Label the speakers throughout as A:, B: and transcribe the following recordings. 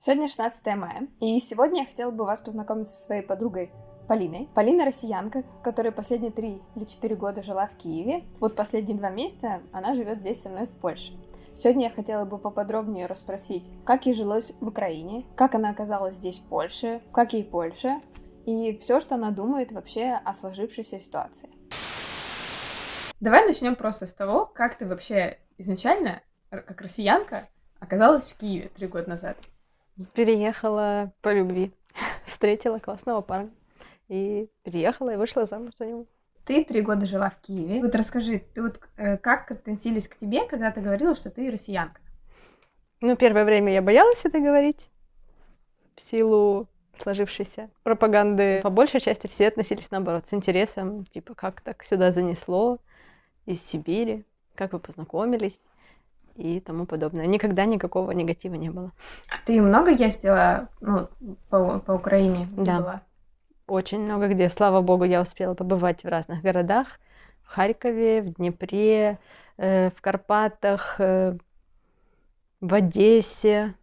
A: Сегодня 16 мая, и сегодня я хотела бы вас познакомить со своей подругой Полиной. Полина россиянка, которая последние 3 или 4 года жила в Киеве. Вот последние 2 месяца она живет здесь со мной в Польше. Сегодня я хотела бы поподробнее расспросить, как ей жилось в Украине, как она оказалась здесь, в Польше, как ей Польша, и все, что она думает вообще о сложившейся ситуации. Давай начнем просто с того, как ты вообще изначально, как россиянка, оказалась в Киеве 3 года назад.
B: Переехала по любви. Встретила классного парня. И переехала и вышла замуж за него.
A: Ты 3 года жила в Киеве. Вот расскажи, как относились к тебе, когда ты говорила, что ты россиянка?
B: Первое время я боялась это говорить. В силу сложившейся пропаганды. По большей части все относились наоборот, с интересом. Типа, как так сюда занесло из Сибири? Как вы познакомились? И тому подобное. Никогда никакого негатива не было.
A: А ты много ездила, по Украине?
B: Да.
A: Была?
B: Очень много где. Слава богу, я успела побывать в разных городах. В Харькове, в Днепре, в Карпатах, в Одессе,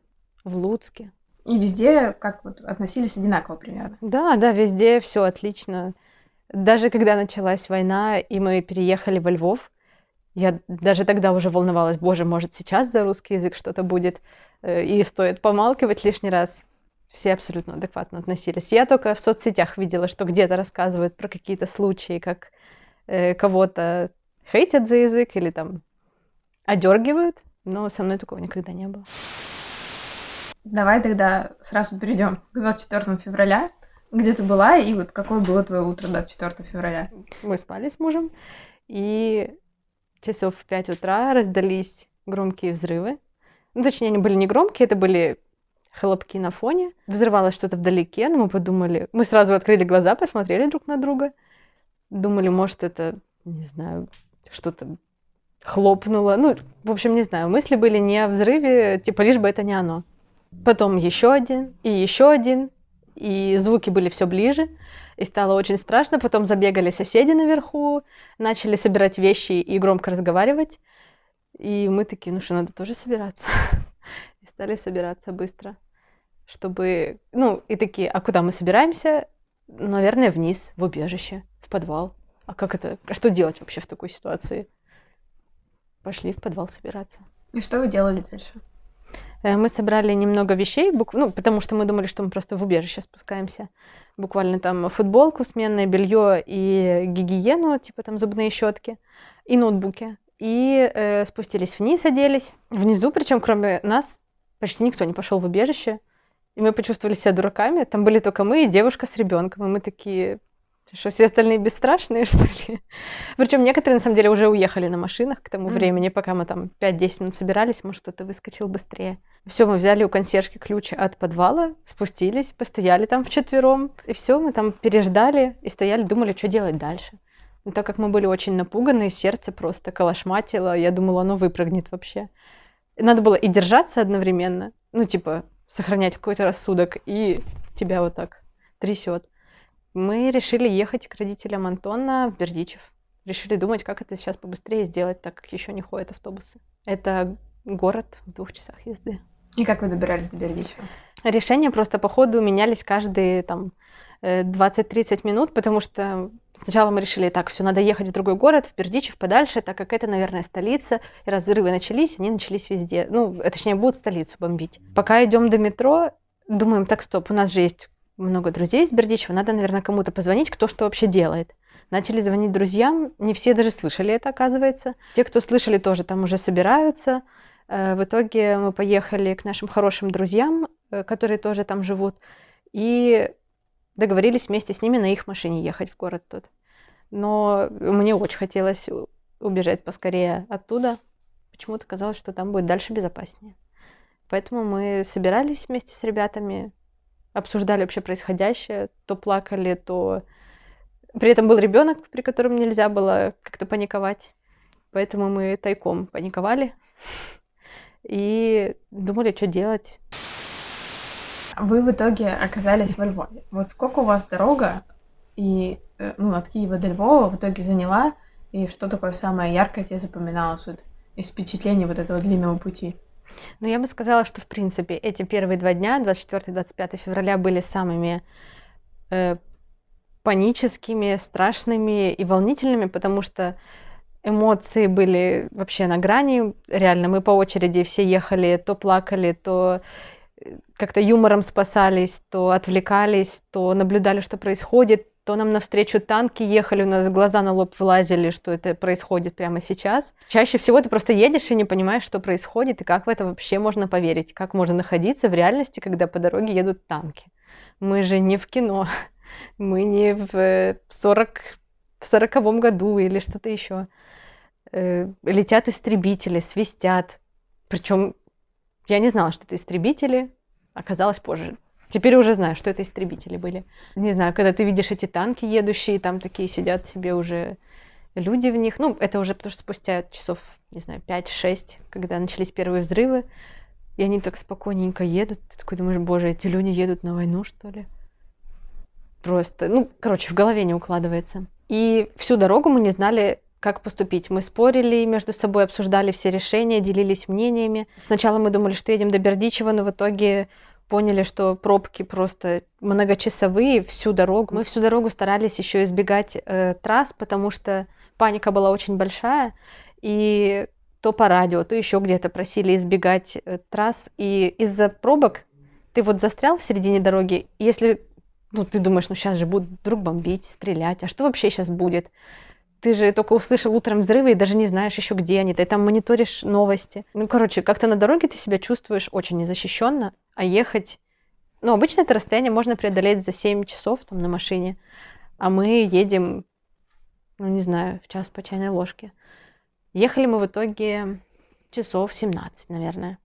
B: в Луцке.
A: И везде как вот относились одинаково примерно?
B: Да, везде все отлично. Даже когда началась война, и мы переехали во Львов, я даже тогда уже волновалась, боже, может, сейчас за русский язык что-то будет, и стоит помалкивать лишний раз. Все абсолютно адекватно относились. Я только в соцсетях видела, что где-то рассказывают про какие-то случаи, как кого-то хейтят за язык или там одергивают, но со мной такого никогда не было.
A: Давай тогда сразу перейдем к 24 февраля. Где ты была и вот какое было твое утро 24 февраля?
B: Мы спали с мужем, и часов в 5 утра раздались громкие взрывы. Точнее, они были не громкие, это были хлопки на фоне. Взрывалось что-то вдалеке, но мы подумали... Мы сразу открыли глаза, посмотрели друг на друга. Думали, может, это, не знаю, что-то хлопнуло. В общем, не знаю. Мысли были не о взрыве, типа, лишь бы это не оно. Потом еще один, и звуки были все ближе. И стало очень страшно. Потом забегали соседи наверху, начали собирать вещи и громко разговаривать. И мы такие, что надо тоже собираться. И стали собираться быстро, чтобы... и такие, а куда мы собираемся? Наверное, вниз, в убежище, в подвал. А как это? А что делать вообще в такой ситуации? Пошли в подвал собираться.
A: И что вы делали дальше?
B: Мы собрали немного вещей, потому что мы думали, что мы просто в убежище спускаемся. Буквально там футболку, сменное белье и гигиену, типа там зубные щетки и ноутбуки. И спустились вниз, оделись. Внизу, причем кроме нас, почти никто не пошел в убежище. И мы почувствовали себя дураками. Там были только мы и девушка с ребенком. И мы такие, что все остальные бесстрашные, что ли? Причем некоторые, на самом деле, уже уехали на машинах к тому времени, пока мы там 5-10 минут собирались, может, кто-то выскочил быстрее. Все, мы взяли у консьержки ключ от подвала, спустились, постояли там вчетвером. И все, мы там переждали и стояли, думали, что делать дальше. Но так как мы были очень напуганы, сердце просто колошматило, я думала, оно выпрыгнет вообще. И надо было и держаться одновременно, сохранять какой-то рассудок, и тебя вот так трясет. Мы решили ехать к родителям Антона в Бердичев. Решили думать, как это сейчас побыстрее сделать, так как еще не ходят автобусы. Это город в 2 часах езды.
A: И как вы добирались до Бердичева?
B: Решения просто по ходу менялись каждые 20-30 минут, потому что сначала мы решили, так, все, надо ехать в другой город, в Бердичев, подальше, так как это, наверное, столица, и раз взрывы начались, они начались везде. Точнее, будут столицу бомбить. Пока идем до метро, думаем, так, стоп, у нас же есть много друзей из Бердичева, надо, наверное, кому-то позвонить, кто что вообще делает. Начали звонить друзьям, не все даже слышали это, оказывается. Те, кто слышали, тоже там уже собираются. В итоге мы поехали к нашим хорошим друзьям, которые тоже там живут, и договорились вместе с ними на их машине ехать в город тот. Но мне очень хотелось убежать поскорее оттуда. Почему-то казалось, что там будет дальше безопаснее. Поэтому мы собирались вместе с ребятами, обсуждали вообще происходящее, то плакали, то... При этом был ребенок, при котором нельзя было как-то паниковать. Поэтому мы тайком паниковали и думали, что делать.
A: Вы в итоге оказались во Львове. Вот сколько у вас дорога и, от Киева до Львова в итоге заняла, и что такое самое яркое тебе запоминалось из впечатлений вот этого длинного пути?
B: Но я бы сказала, что, в принципе, эти первые 2 дня, 24-25 февраля, были самыми э, паническими, страшными и волнительными, потому что эмоции были вообще на грани. Реально, мы по очереди все ехали, то плакали, то как-то юмором спасались, то отвлекались, то наблюдали, что происходит, то нам навстречу танки ехали, у нас глаза на лоб вылазили, что это происходит прямо сейчас. Чаще всего ты просто едешь и не понимаешь, что происходит, и как в это вообще можно поверить, как можно находиться в реальности, когда по дороге едут танки. Мы же не в кино, мы не в 40-м году или что-то еще. Летят истребители, свистят. Причем я не знала, что это истребители, оказалось позже. Теперь уже знаю, что это истребители были. Не знаю, когда ты видишь эти танки едущие, там такие сидят себе уже люди в них. Ну, это уже потому что спустя часов, не знаю, 5-6, когда начались первые взрывы, и они так спокойненько едут. Ты такой думаешь, боже, эти люди едут на войну, что ли? Просто, ну, короче, в голове не укладывается. И всю дорогу мы не знали, как поступить. Мы спорили между собой, обсуждали все решения, делились мнениями. Сначала мы думали, что едем до Бердичева, но в итоге поняли, что пробки просто многочасовые всю дорогу. Мы всю дорогу старались еще избегать трасс, потому что паника была очень большая, и то по радио, то еще где-то просили избегать трасс. И из-за пробок ты вот застрял в середине дороги, и если ты думаешь, сейчас же будут вдруг бомбить, стрелять, а что вообще сейчас будет? Ты же только услышал утром взрывы и даже не знаешь еще, где они. Ты там мониторишь новости. Короче, как-то на дороге ты себя чувствуешь очень незащищенно, а ехать... обычно это расстояние можно преодолеть за 7 часов там, на машине, а мы едем, не знаю, в час по чайной ложке. Ехали мы в итоге часов 17, наверное.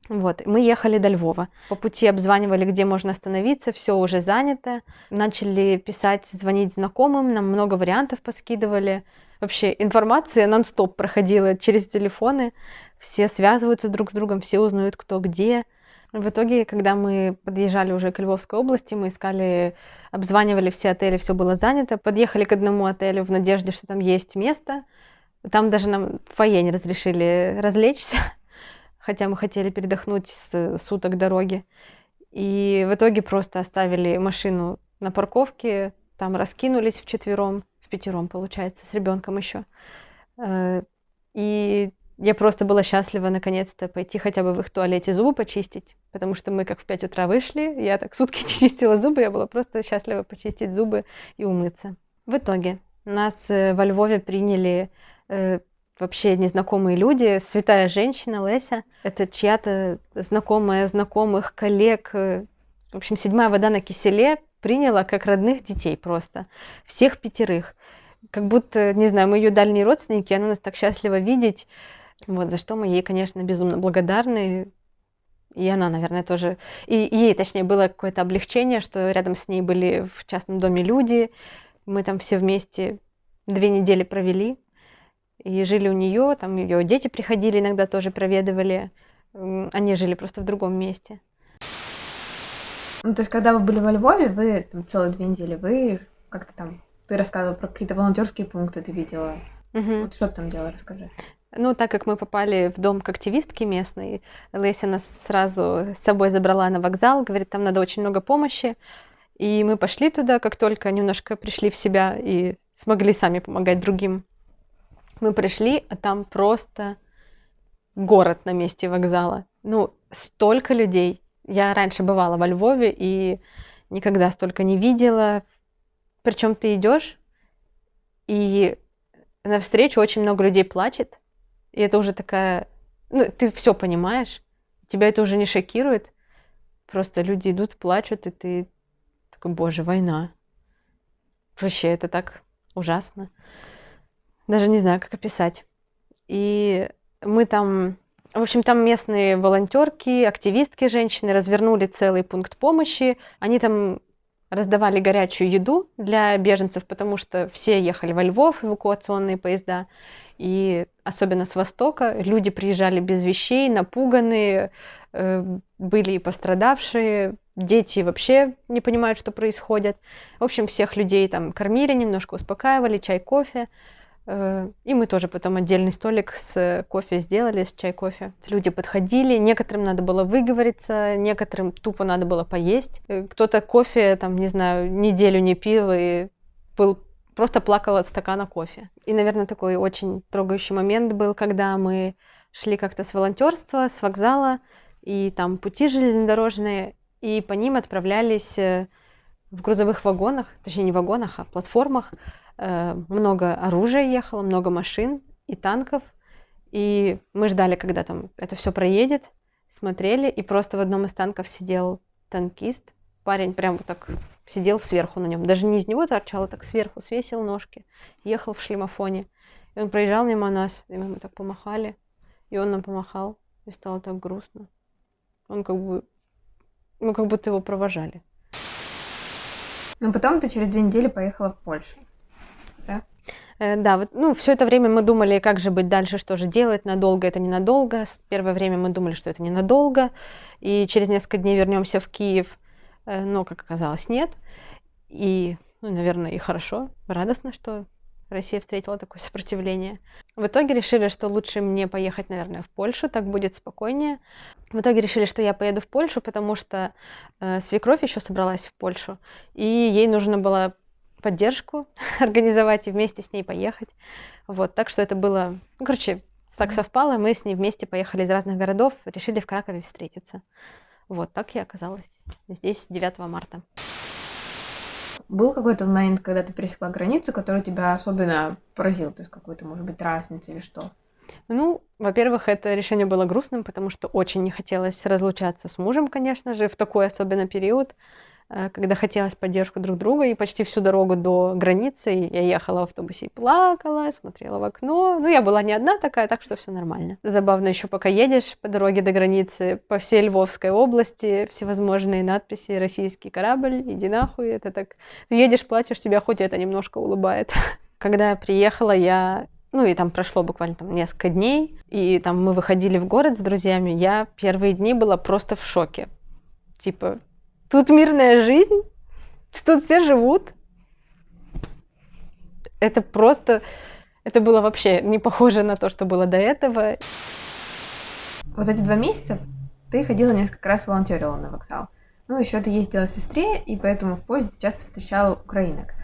B: Вот, мы ехали до Львова. По пути обзванивали, где можно остановиться, все уже занято. Начали писать, звонить знакомым, нам много вариантов поскидывали. Вообще информация нон-стоп проходила через телефоны. Все связываются друг с другом, все узнают, кто где. В итоге, когда мы подъезжали уже к Львовской области, мы искали, обзванивали все отели, все было занято. Подъехали к одному отелю в надежде, что там есть место. Там даже нам в фойе не разрешили развлечься, хотя мы хотели передохнуть с суток дороги. И в итоге просто оставили машину на парковке, там раскинулись в пятером, получается, с ребенком еще. И я просто была счастлива наконец-то пойти хотя бы в их туалете зубы почистить, потому что мы как в 5 утра вышли, я так сутки не чистила зубы, я была просто счастлива почистить зубы и умыться. В итоге нас во Львове приняли вообще незнакомые люди, святая женщина Леся, это чья-то знакомая знакомых, коллег, в общем, 7-я вода на киселе, приняла как родных детей просто, всех 5. Как будто, не знаю, мы ее дальние родственники, она нас так счастлива видеть, вот, за что мы ей, конечно, безумно благодарны, и она, наверное, тоже, и ей, точнее, было какое-то облегчение, что рядом с ней были в частном доме люди, мы там все вместе 2 недели провели, и жили у нее, там ее дети приходили иногда тоже проведывали. Они жили просто в другом месте.
A: То есть, когда вы были во Львове, вы там целые 2 недели, вы как-то там, ты рассказывала про какие-то волонтерские пункты, ты видела. Вот что ты там делала, расскажи.
B: Так как мы попали в дом к активистке местной, Леся нас сразу с собой забрала на вокзал, говорит, там надо очень много помощи. И мы пошли туда, как только немножко пришли в себя и смогли сами помогать другим. Мы пришли, а там просто город на месте вокзала. Столько людей. Я раньше бывала во Львове и никогда столько не видела. Причем ты идешь, и навстречу очень много людей плачет. И это уже такая... ты все понимаешь. Тебя это уже не шокирует. Просто люди идут, плачут, и ты такой, боже, война. Вообще, это так ужасно. Даже не знаю, как описать. И мы там... В общем, там местные волонтерки, активистки, женщины развернули целый пункт помощи. Они там раздавали горячую еду для беженцев, потому что все ехали во Львов, эвакуационные поезда. И особенно с востока люди приезжали без вещей, напуганные, были и пострадавшие. Дети вообще не понимают, что происходит. В общем, всех людей там кормили, немножко успокаивали, чай, кофе. И мы тоже потом отдельный столик с кофе сделали, с чай-кофе. Люди подходили, некоторым надо было выговориться, некоторым тупо надо было поесть. Кто-то кофе, там, не знаю, неделю не пил и просто плакал от стакана кофе. И, наверное, такой очень трогающий момент был, когда мы шли как-то с волонтерства, с вокзала, и там пути железнодорожные, и по ним отправлялись в грузовых вагонах, точнее не вагонах, а платформах. Много оружия ехало, много машин и танков. И мы ждали, когда там это все проедет, смотрели, и просто в одном из танков сидел танкист. Парень прям вот так сидел сверху на нем. Даже не из него торчал, а так сверху свесил ножки. Ехал в шлемофоне. И он проезжал мимо нас, и мы ему так помахали. И он нам помахал, и стало так грустно. Он как будто его провожали.
A: Но потом ты через 2 недели поехала в Польшу, да?
B: Да, вот, все это время мы думали, как же быть дальше, что же делать, надолго это ненадолго. Первое время мы думали, что это ненадолго, и через несколько дней вернемся в Киев, но, как оказалось, нет. И, наверное, и хорошо, радостно, что Россия встретила такое сопротивление. В итоге решили, что лучше мне поехать, наверное, в Польшу, так будет спокойнее. В итоге решили, что я поеду в Польшу, потому что свекровь еще собралась в Польшу, и ей нужно было поддержку организовать и вместе с ней поехать. Вот, так что это было... так совпало, мы с ней вместе поехали из разных городов, решили в Кракове встретиться. Вот, так я оказалась здесь 9 марта.
A: Был какой-то момент, когда ты пересекла границу, который тебя особенно поразил? То есть какой-то, может быть, разница или что?
B: Во-первых, это решение было грустным, потому что очень не хотелось разлучаться с мужем, конечно же, в такой особенно период, когда хотелось поддержку друг друга, и почти всю дорогу до границы я ехала в автобусе и плакала, смотрела в окно. Я была не одна такая, так что все нормально. Забавно еще, пока едешь по дороге до границы, по всей Львовской области всевозможные надписи «Российский корабль», «Иди нахуй». Это так, ты едешь, плачешь, тебя хоть это немножко улыбает. Когда я приехала, и там прошло буквально несколько дней, и там мы выходили в город с друзьями, я первые дни была просто в шоке. Типа, тут мирная жизнь, тут все живут. Это было вообще не похоже на то, что было до этого.
A: Вот эти 2 месяца ты ходила несколько раз, волонтерила на вокзал. Еще ты ездила к сестре, и поэтому в поезде часто встречала украинок.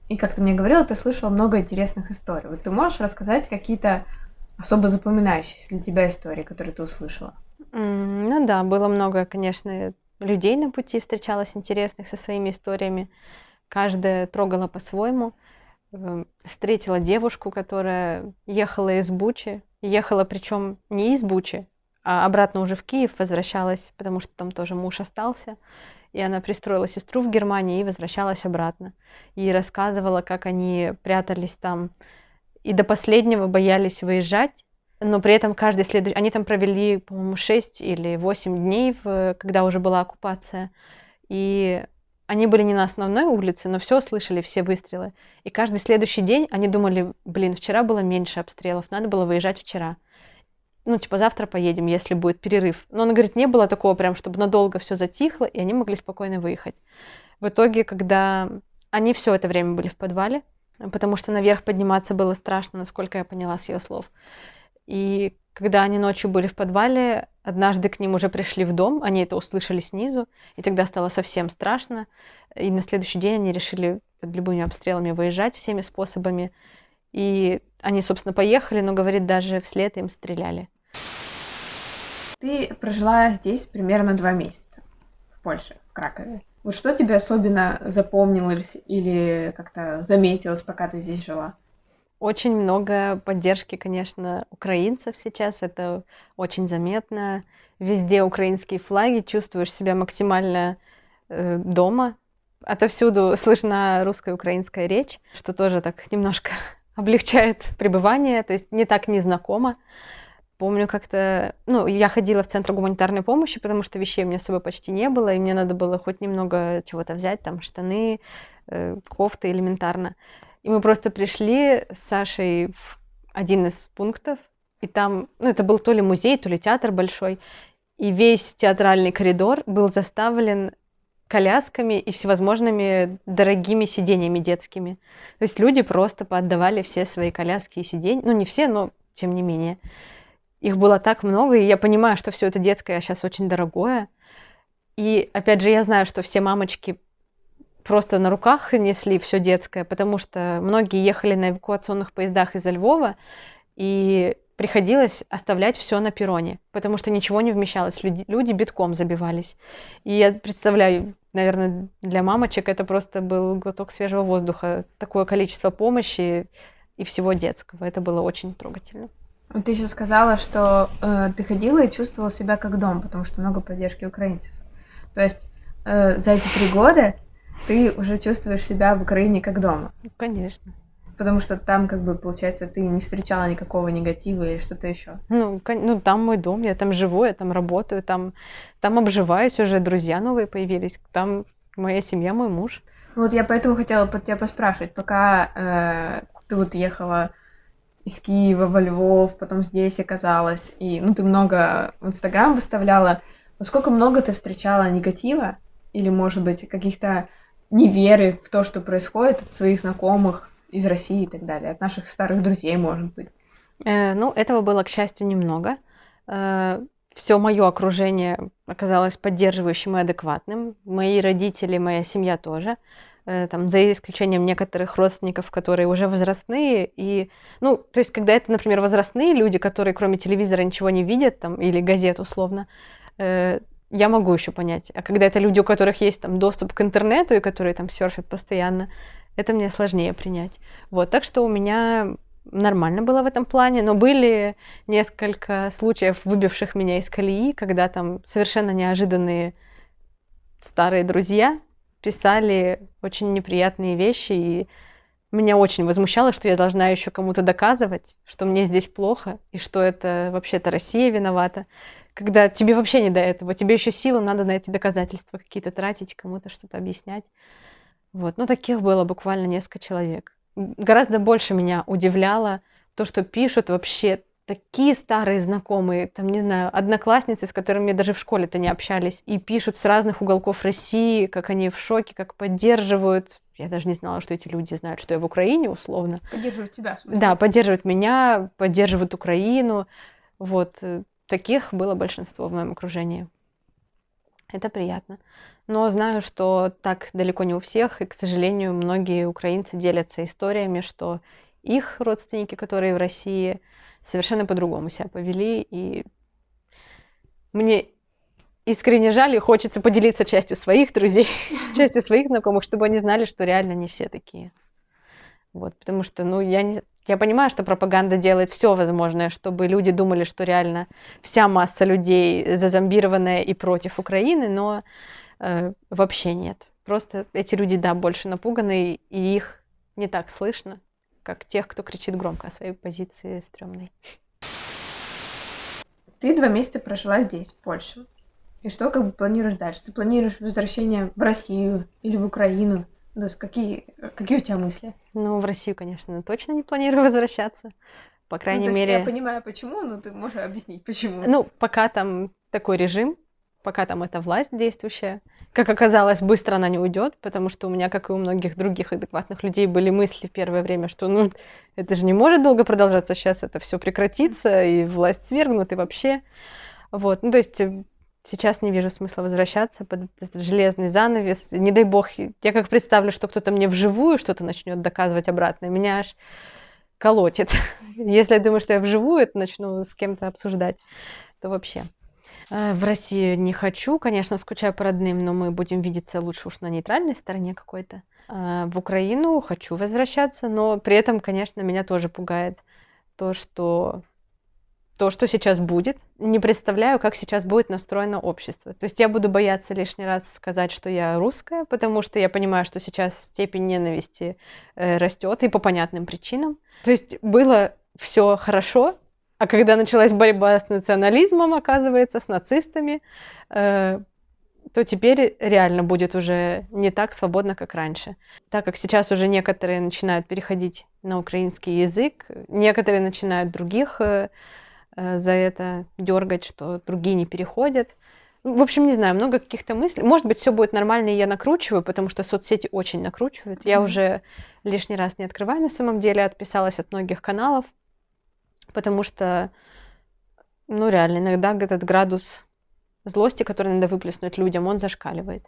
A: И как ты мне говорила, ты слышала много интересных историй. Вот ты можешь рассказать какие-то особо запоминающиеся для тебя истории, которые ты услышала?
B: Да, было много, конечно, людей на пути встречалось интересных со своими историями. Каждая трогала по-своему. Встретила девушку, которая ехала из Бучи. Ехала причем не из Бучи, а обратно уже в Киев возвращалась, потому что там тоже муж остался. И она пристроила сестру в Германии и возвращалась обратно. И рассказывала, как они прятались там и до последнего боялись выезжать. Но при этом каждый следующий... Они там провели, по-моему, 6 или 8 дней, когда уже была оккупация. И они были не на основной улице, но все слышали, все выстрелы. И каждый следующий день они думали, вчера было меньше обстрелов, надо было выезжать вчера. Завтра поедем, если будет перерыв. Но он говорит, не было такого прям, чтобы надолго все затихло, и они могли спокойно выехать. В итоге, когда они все это время были в подвале, потому что наверх подниматься было страшно, насколько я поняла с ее слов. И когда они ночью были в подвале, однажды к ним уже пришли в дом, они это услышали снизу, и тогда стало совсем страшно. И на следующий день они решили под любыми обстрелами выезжать всеми способами. И они, собственно, поехали, но, говорит, даже вслед им стреляли.
A: Ты прожила здесь примерно 2 месяца, в Польше, в Кракове. Вот что тебе особенно запомнилось или как-то заметилось, пока ты здесь жила?
B: Очень много поддержки, конечно, украинцев сейчас. Это очень заметно. Везде украинские флаги, чувствуешь себя максимально дома. Отовсюду слышна русско украинская речь, что тоже так немножко облегчает пребывание, то есть не так незнакомо. Помню как-то... я ходила в центр гуманитарной помощи, потому что вещей у меня с собой почти не было, и мне надо было хоть немного чего-то взять, там штаны, кофты элементарно. И мы просто пришли с Сашей в один из пунктов, и там, это был то ли музей, то ли театр большой, и весь театральный коридор был заставлен колясками и всевозможными дорогими сиденьями детскими. То есть люди просто поотдавали все свои коляски и сиденья. Ну, не все, но тем не менее. Их было так много, и я понимаю, что все это детское сейчас очень дорогое. И опять же, я знаю, что все мамочки просто на руках несли все детское, потому что многие ехали на эвакуационных поездах из Львова, и приходилось оставлять все на перроне, потому что ничего не вмещалось. Люди битком забивались. И я представляю, наверное, для мамочек это просто был глоток свежего воздуха. Такое количество помощи и всего детского. Это было очень трогательно.
A: Ты сейчас сказала, что ты ходила и чувствовала себя как дом, потому что много поддержки украинцев. То есть за эти 3 года ты уже чувствуешь себя в Украине как дома.
B: Конечно.
A: Потому что там, как бы, получается, ты не встречала никакого негатива или что-то еще.
B: Ну, там мой дом, я там живу, я там работаю, там обживаюсь уже, друзья новые появились, там моя семья, мой муж.
A: Вот я поэтому хотела под тебя поспрашивать, пока ты вот ехала из Киева во Львов, потом здесь оказалась, и, ну, ты много в Инстаграм выставляла, насколько много ты встречала негатива или, может быть, каких-то неверы в то, что происходит от своих знакомых из России и так далее, от наших старых друзей, может быть?
B: Ну, этого было, к счастью, немного. Все мое окружение оказалось поддерживающим и адекватным. Мои родители, моя семья тоже. Там, за исключением некоторых родственников, которые уже возрастные. И, ну, то есть, когда это, например, возрастные люди, которые кроме телевизора ничего не видят, там, или газет условно, я могу еще понять. А когда это люди, у которых есть там доступ к интернету и которые там серфят постоянно, это мне сложнее принять. Вот, так что у меня нормально было в этом плане, но были несколько случаев, выбивших меня из колеи, когда там совершенно неожиданные старые друзья писали очень неприятные вещи, и меня очень возмущало, что я должна еще кому-то доказывать, что мне здесь плохо, и что это вообще-то Россия виновата, когда тебе вообще не до этого, тебе еще силы надо на эти доказательства какие-то тратить, кому-то что-то объяснять. Вот, ну таких было буквально несколько человек. Гораздо больше меня удивляло то, что пишут вообще такие старые знакомые, там, не знаю, одноклассницы, с которыми даже в школе-то не общались, и пишут с разных уголков России, как они в шоке, как поддерживают. Я даже не знала, что эти люди знают, что я в Украине, условно.
A: Поддерживают тебя, в смысле?
B: Да, поддерживают меня, поддерживают Украину. Вот, таких было большинство в моем окружении. Это приятно. Но знаю, что так далеко не у всех, и, к сожалению, многие украинцы делятся историями, что их родственники, которые в России, совершенно по-другому себя повели, и мне искренне жаль, и хочется поделиться частью своих друзей, частью своих знакомых, чтобы они знали, что реально не все такие. Вот, потому что, ну, я понимаю, что пропаганда делает все возможное, чтобы люди думали, что реально вся масса людей зазомбированная и против Украины, но вообще нет. Просто эти люди, да, больше напуганы, и их не так слышно, как тех, кто кричит громко о своей позиции стрёмной.
A: Ты 2 месяца прожила здесь, в Польше. И что как бы планируешь дальше? Ты планируешь возвращение в Россию или в Украину? То есть какие у тебя мысли?
B: Ну, в Россию, конечно, точно не планирую возвращаться. По крайней мере...
A: Я понимаю, почему, но ты можешь объяснить, почему.
B: Ну, пока там такой режим, пока там эта власть действующая. Как оказалось, быстро она не уйдет, потому что у меня, как и у многих других адекватных людей, были мысли в первое время, что ну это же не может долго продолжаться, сейчас это все прекратится, и власть свергнут, и вообще. Вот, ну то есть сейчас не вижу смысла возвращаться под этот железный занавес. Не дай бог, я как представлю, что кто-то мне вживую что-то начнет доказывать обратно, меня аж колотит. Если я думаю, что я вживую это начну с кем-то обсуждать, то вообще. В Россию не хочу, конечно, скучаю по родным, но мы будем видеться лучше уж на нейтральной стороне какой-то. В Украину хочу возвращаться, но при этом, конечно, меня тоже пугает то, что сейчас будет. Не представляю, как сейчас будет настроено общество. То есть я буду бояться лишний раз сказать, что я русская, потому что я понимаю, что сейчас степень ненависти растет и по понятным причинам. То есть было все хорошо, а когда началась борьба с национализмом, оказывается, с нацистами, то теперь реально будет уже не так свободно, как раньше. Так как сейчас уже некоторые начинают переходить на украинский язык, некоторые начинают других за это дергать, что другие не переходят. В общем, не знаю, много каких-то мыслей. Может быть, все будет нормально, и я накручиваю, потому что соцсети очень накручивают. Я уже лишний раз не открываю на самом деле, отписалась от многих каналов, потому что, ну, реально, иногда этот градус злости, который надо выплеснуть людям, он зашкаливает.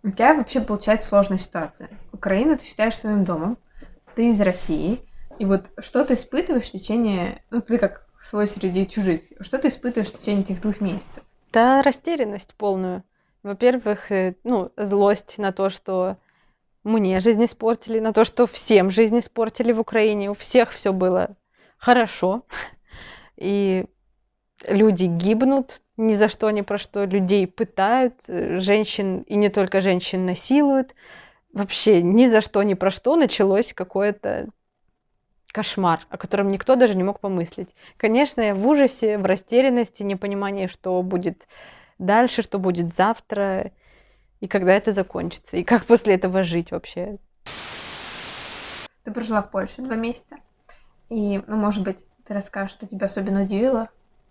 A: У тебя вообще получается сложная ситуация. Украину ты считаешь своим домом, ты из России, и вот что ты испытываешь в течение... Ну, ты как свой среди чужих. Что ты испытываешь в течение этих 2 месяцев?
B: Да, растерянность полную. Во-первых, ну, злость на то, что мне жизнь испортили, на то, что всем жизнь испортили в Украине. У всех все было хорошо. И люди гибнут ни за что, ни про что. Людей пытают, женщин, и не только женщин, насилуют. Вообще ни за что, ни про что началось какое-то кошмар, о котором никто даже не мог помыслить. Конечно, я в ужасе, в растерянности, непонимании, что будет дальше, что будет завтра, и когда это закончится, и как после этого жить вообще.
A: Ты прожила в Польше 2 месяца, и, ну, может быть, ты расскажешь, что тебя особенно удивило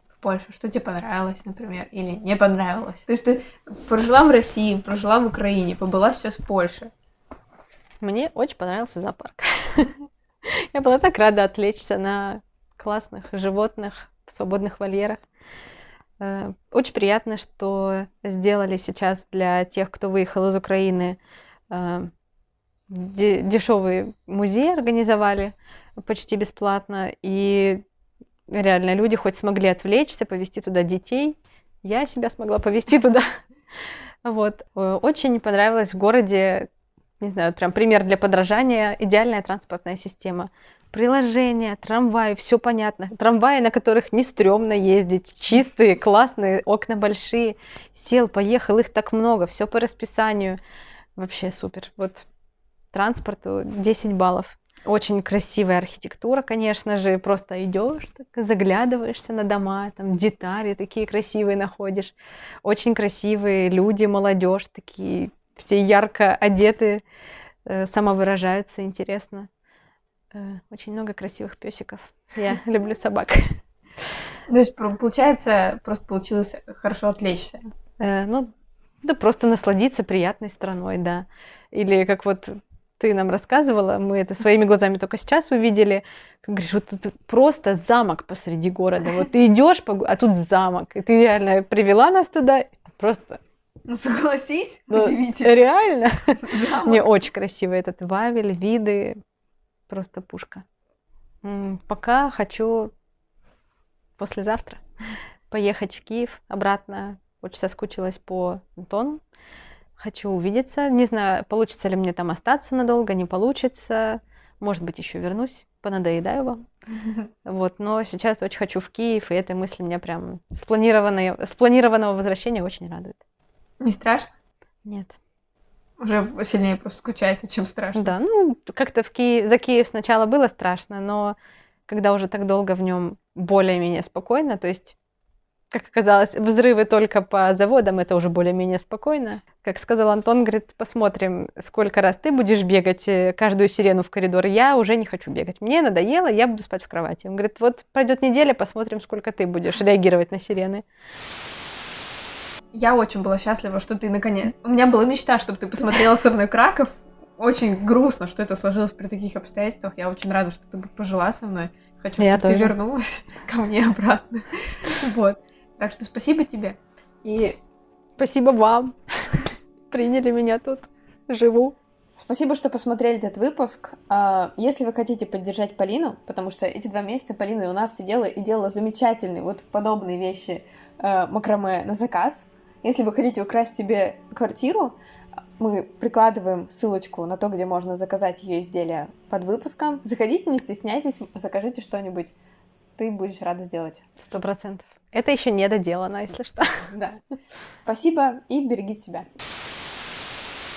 A: в Польше, что тебе понравилось, например, или не понравилось. То есть ты прожила в России, прожила в Украине, побыла сейчас в Польше.
B: Мне очень понравился зоопарк. Я была так рада отвлечься на классных животных в свободных вольерах. Очень приятно, что сделали сейчас для тех, кто выехал из Украины, дешевый музей организовали почти бесплатно. И реально люди хоть смогли отвлечься, повезти туда детей. Я себя смогла повезти туда. Вот. Очень понравилось в городе, не знаю, прям пример для подражания, идеальная транспортная система. Приложения, трамваи, все понятно. Трамваи, на которых не стрёмно ездить, чистые, классные, окна большие. Сел, поехал, их так много, все по расписанию. Вообще супер. Вот транспорту 10 баллов. Очень красивая архитектура, конечно же. Просто идешь, так, заглядываешься на дома, там детали такие красивые находишь. Очень красивые люди, молодежь, такие все ярко одеты, самовыражаются, интересно. Очень много красивых песиков. Я люблю собак.
A: То есть, получается, просто получилось хорошо отвлечься.
B: Ну, да просто насладиться приятной страной, да. Или как вот ты нам рассказывала, мы это своими глазами только сейчас увидели, как говоришь, вот тут просто замок посреди города. Вот ты идешь, а тут замок. И ты реально привела нас туда, просто...
A: Ну, согласись,
B: ну,
A: удивительно.
B: Реально.
A: Замок.
B: Мне очень красивый этот Вавель, виды. Просто пушка. Пока хочу послезавтра поехать в Киев обратно. Очень соскучилась по Антону. Хочу увидеться. Не знаю, получится ли мне там остаться надолго, не получится. Может быть, еще вернусь, понадоедаю вам. Вот, но сейчас очень хочу в Киев, и эта мысль меня прям с планированного возвращения очень радует.
A: Не страшно?
B: Нет.
A: Уже сильнее просто скучается, чем страшно.
B: Да, ну, как-то за Киев сначала было страшно, но когда уже так долго в нем более-менее спокойно, то есть, как оказалось, взрывы только по заводам, это уже более-менее спокойно. Как сказал Антон, говорит, посмотрим, сколько раз ты будешь бегать каждую сирену в коридор. Я уже не хочу бегать. Мне надоело, я буду спать в кровати. Он говорит, вот пройдет неделя, посмотрим, сколько ты будешь реагировать на сирены.
A: Я очень была счастлива, что ты наконец... У меня была мечта, чтобы ты посмотрела со мной Краков. Очень грустно, что это сложилось при таких обстоятельствах. Я очень рада, что ты пожила со мной. Хочу, чтобы ты вернулась ко мне обратно. Вот. Так что спасибо тебе. И
B: спасибо вам. Приняли меня тут. Живу.
A: Спасибо, что посмотрели этот выпуск. Если вы хотите поддержать Полину, потому что эти 2 месяца Полина у нас сидела и делала замечательные вот подобные вещи макраме на заказ. Если вы хотите украсть себе квартиру, мы прикладываем ссылочку на то, где можно заказать ее изделия под выпуском. Заходите, не стесняйтесь, закажите что-нибудь. Ты будешь рада сделать.
B: 100%. Это еще не доделано, если что.
A: Да. Спасибо и берегите себя.